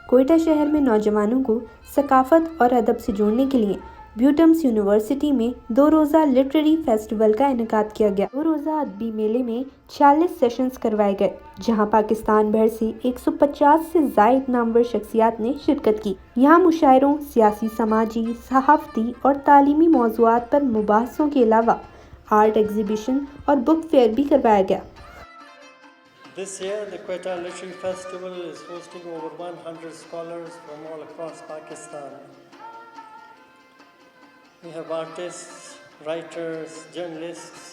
کوئٹہ شہر میں نوجوانوں کو ثقافت اور ادب سے جوڑنے کے لیے بیوٹمس یونیورسٹی میں 2 روزہ لٹریری فیسٹیول کا انعقاد کیا گیا۔ 2 روزہ ادبی میلے میں 46 سیشنز کروائے گئے، جہاں پاکستان بھر سے 150 سے زائد نامور شخصیات نے شرکت کی۔ یہاں مشاعروں، سیاسی، سماجی، صحافتی اور تعلیمی موضوعات پر مباحثوں کے علاوہ آرٹ ایگزیبیشن اور بک فیئر بھی کروایا گیا۔ This year, the Quetta Literary Festival is hosting over 100 scholars from all across Pakistan. We have artists, writers, journalists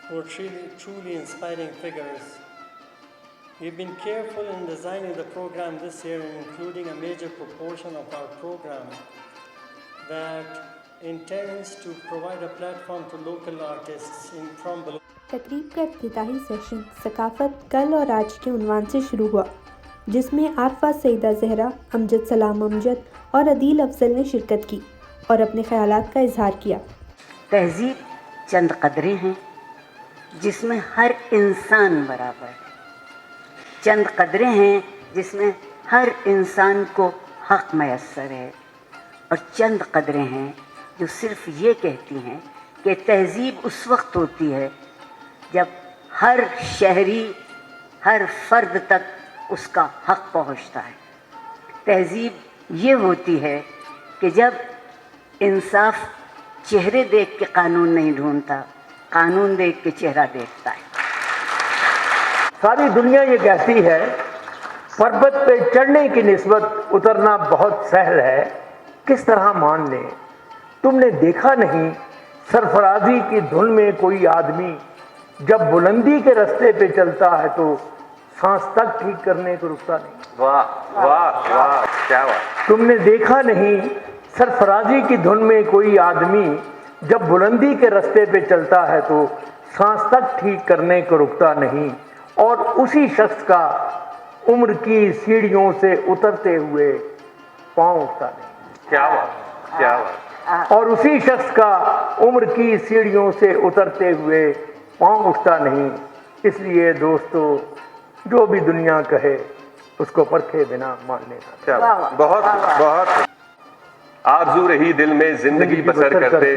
who are truly inspiring figures. We've been careful in designing the program this year, including a major proportion of our program that intends to provide a platform to local artists from below. تقریب کا افتتاحی session ثقافت کل اور آج کے عنوان سے شروع ہوا، جس میں عارفہ سعیدہ زہرا، امجد سلام امجد اور عدیل افضل نے شرکت کی اور اپنے خیالات کا اظہار کیا۔ تہذیب چند قدریں ہیں جس میں ہر انسان برابر ہے، چند قدریں ہیں جس میں ہر انسان کو حق میسر ہے، اور چند قدریں ہیں جو صرف یہ کہتی ہیں کہ تہذیب اس وقت ہوتی ہے جب ہر شہری، ہر فرد تک اس کا حق پہنچتا ہے۔ تہذیب یہ ہوتی ہے کہ جب انصاف چہرے دیکھ کے قانون نہیں ڈھونڈتا، قانون دیکھ کے چہرہ دیکھتا ہے۔ ساری دنیا یہ کہتی ہے پربت پہ چڑھنے کی نسبت اترنا بہت سہل ہے، کس طرح مان لیں؟ تم نے دیکھا نہیں سرفرازی کی دھن میں کوئی آدمی جب بلندی کے رستے پہ چلتا ہے تو سانس تک ٹھیک کرنے کو رکتا نہیں۔ واہ واہ واہ، کیا بات! تم نے دیکھا نہیں سرفرازی کی دھن میں کوئی آدمی جب بلندی کے رستے پہ چلتا ہے تو سانس تک ٹھیک کرنے کو رکتا نہیں، اور اسی شخص کا عمر کی سیڑھیوں سے اترتے ہوئے پاؤں اٹھتا نہیں۔ کیا بات، کیا بات! اور اسی شخص کا عمر کی سیڑھیوں سے اترتے ہوئے پاؤں اٹھتا نہیں۔ اس لیے دوستو، جو بھی دنیا کہے اس کو پرکھے بنا مان لینا۔ کیا بات! بہت بہت آرزو رہی دل میں زندگی بسر کرتے،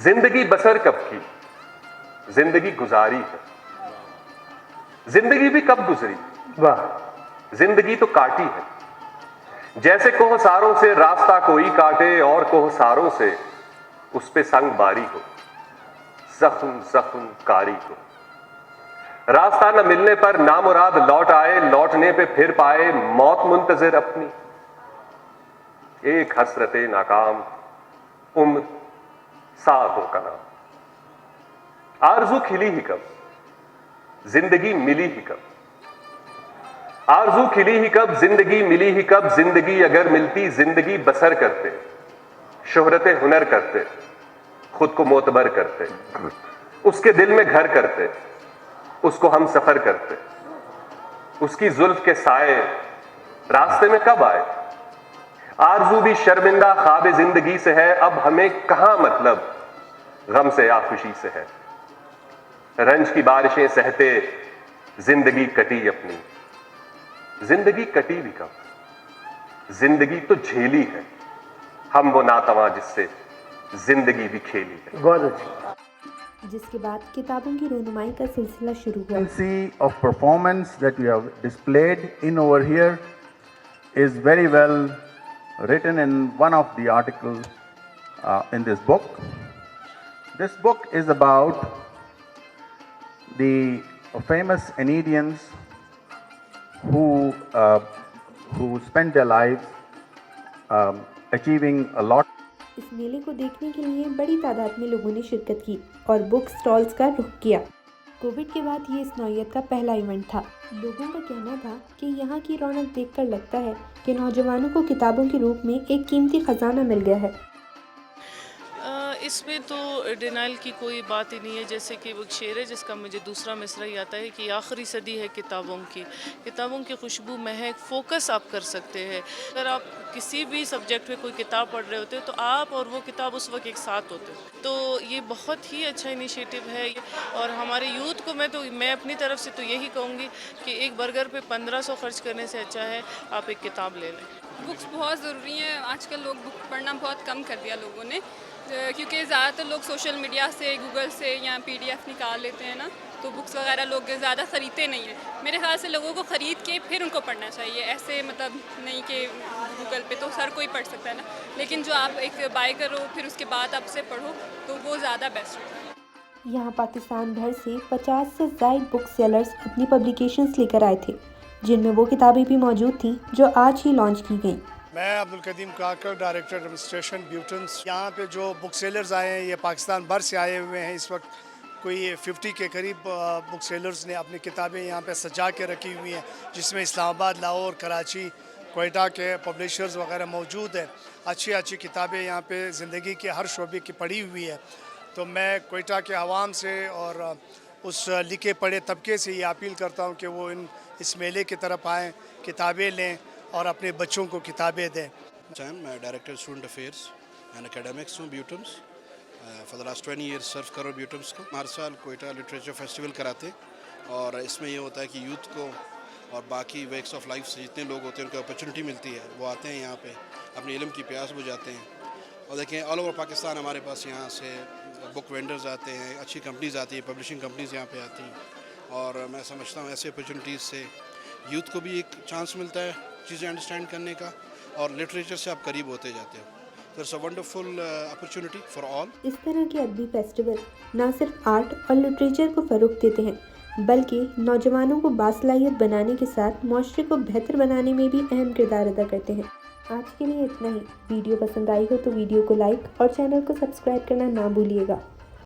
زندگی بسر کب کی، زندگی گزاری ہے، زندگی بھی کب گزری، واہ! زندگی تو کاٹی ہے، جیسے کوہساروں سے راستہ کوئی کاٹے اور کوہساروں سے اس پہ سنگ باری ہو، زخم زخم کاری ہو۔ راستہ نہ ملنے پر نامراد لوٹ آئے، لوٹنے پہ پھر پائے موت منتظر اپنی، ایک حسرت ناکام عمر ساتوں کا نام۔ آرزو کھلی ہی کب، زندگی ملی ہی کب، آرزو کھلی ہی کب، زندگی ملی ہی کب، زندگی اگر ملتی زندگی بسر کرتے، شہرت ہنر کرتے، خود کو معتبر کرتے، اس کے دل میں گھر کرتے، اس کو ہم سفر کرتے، اس کی زلف کے سائے راستے میں کب آئے۔ آرزو بھی شرمندہ خواب زندگی سے ہے، اب ہمیں کہاں مطلب غم سے یا خوشی سے ہے۔ رنج کی بارشیں سہتے زندگی کٹی اپنی، زندگی کٹی بھی کب، زندگی تو جھیلی ہے ہم وہ ناتواں جس سے زندگی بھی کھیلی ہے۔ بہت اچھا۔ جس کے بعد کتابوں کی رونمائی کا سلسلہ شروع ہوا۔ Of performance that we have displayed in over here is very well written in one of the articles in this book. This book is about the famous Enedians who spent their lives achieving a lot. اس میلے کو دیکھنے کے لیے بڑی تعداد میں لوگوں نے شرکت کی اور بک سٹالز کا رخ کیا۔ کووڈ کے بعد یہ اس نوعیت کا پہلا ایونٹ تھا۔ لوگوں کا کہنا تھا کہ یہاں کی رونق دیکھ کر لگتا ہے کہ نوجوانوں کو کتابوں کے روپ میں ایک قیمتی خزانہ مل گیا ہے۔ اس میں تو ڈینائل کی کوئی بات ہی نہیں ہے. جیسے کہ وہ شعر ہے جس کا مجھے دوسرا مصرع ہی آتا ہے کہ آخری صدی ہے کتابوں کی خوشبو مہک فوکس آپ کر سکتے ہیں. اگر آپ کسی بھی سبجیکٹ میں کوئی کتاب پڑھ رہے ہوتے تو آپ اور وہ کتاب اس وقت ایک ساتھ ہوتے. تو یہ بہت ہی اچھا انیشیٹو ہے. اور ہمارے یوتھ کو میں اپنی طرف سے تو یہی کہوں گی کہ ایک برگر پہ 1500 خرچ کرنے سے اچھا ہے آپ ایک کتاب لے لیں. بکس بہت ضروری ہیں. آج کل لوگ بک پڑھنا بہت کم کر دیا لوگوں نے، کیونکہ زیادہ تر لوگ سوشل میڈیا سے گوگل سے یا PDF نکال لیتے ہیں نا، تو بکس وغیرہ لوگ زیادہ خریدتے نہیں ہیں. میرے خیال سے لوگوں کو خرید کے پھر ان کو پڑھنا چاہیے. ایسے مطلب نہیں کہ گوگل پہ تو ہر کوئی پڑھ سکتا ہے نا، لیکن جو آپ ایک بائی کرو پھر اس کے بعد آپ سے پڑھو تو وہ زیادہ بیسٹ ہوتا ہے. یہاں پاکستان بھر سے 50 سے زائد بک سیلرز اپنی پبلیکیشنز لے کر آئے تھے، جن میں وہ کتابیں بھی موجود تھیں جو آج ہی لانچ کی گئیں. میں عبدالقدیم کاکڑ، ڈائریکٹر ایڈمنسٹریشن بیوٹنس. یہاں پہ جو بک سیلرز آئے ہیں یہ پاکستان بھر سے آئے ہوئے ہیں. اس وقت کوئی 50 کے قریب بک سیلرز نے اپنی کتابیں یہاں پہ سجا کے رکھی ہوئی ہیں، جس میں اسلام آباد، لاہور، کراچی، کوئٹہ کے پبلیشرز وغیرہ موجود ہیں. اچھی کتابیں یہاں پہ زندگی کے ہر شعبے کی پڑھی ہوئی ہے. تو میں کوئٹہ کے عوام سے اور اس لکھے پڑھے طبقے سے یہ اپیل کرتا ہوں کہ وہ اس میلے کی طرف آئیں، کتابیں لیں اور اپنے بچوں کو کتابیں دیں. میں director student affairs and academics ہوں بیوٹمس. فار دا لاسٹ 20 ایئرس سرو کرو بیوٹمس کو. ہر سال کوئٹہ لٹریچر فیسٹیول کراتے ہیں اور اس میں یہ ہوتا ہے کہ یوتھ کو اور باقی ویکس آف لائف سے جتنے لوگ ہوتے ہیں ان کو اپرچونیٹی ملتی ہے. وہ آتے ہیں یہاں پہ اپنے علم کی پیاس بجھاتے ہیں. اور دیکھیں آل اوور پاکستان ہمارے پاس یہاں سے بک وینڈرز آتے ہیں، اچھی کمپنیز آتی ہیں، پبلشنگ کمپنیز یہاں پہ آتی ہیں. اور میں سمجھتا ہوں ایسے اپرچونیٹیز سے یوتھ کو بھی ایک چانس ملتا ہے چیزیں انڈرسٹینڈ کرنے کا اور لٹریچر سے آپ قریب ہوتے جاتے ہو. It's a wonderful opportunity for all. اس طرح کے ادبی فیسٹیول نہ صرف آرٹ اور لٹریچر کو فروغ دیتے ہیں بلکہ نوجوانوں کو باصلاحیت بنانے کے ساتھ معاشرے کو بہتر بنانے میں بھی اہم کردار ادا کرتے ہیں. آج کے لیے اتنا ہی. ویڈیو پسند آئی ہو تو ویڈیو کو لائک اور چینل کو سبسکرائب کرنا نہ بھولیے گا.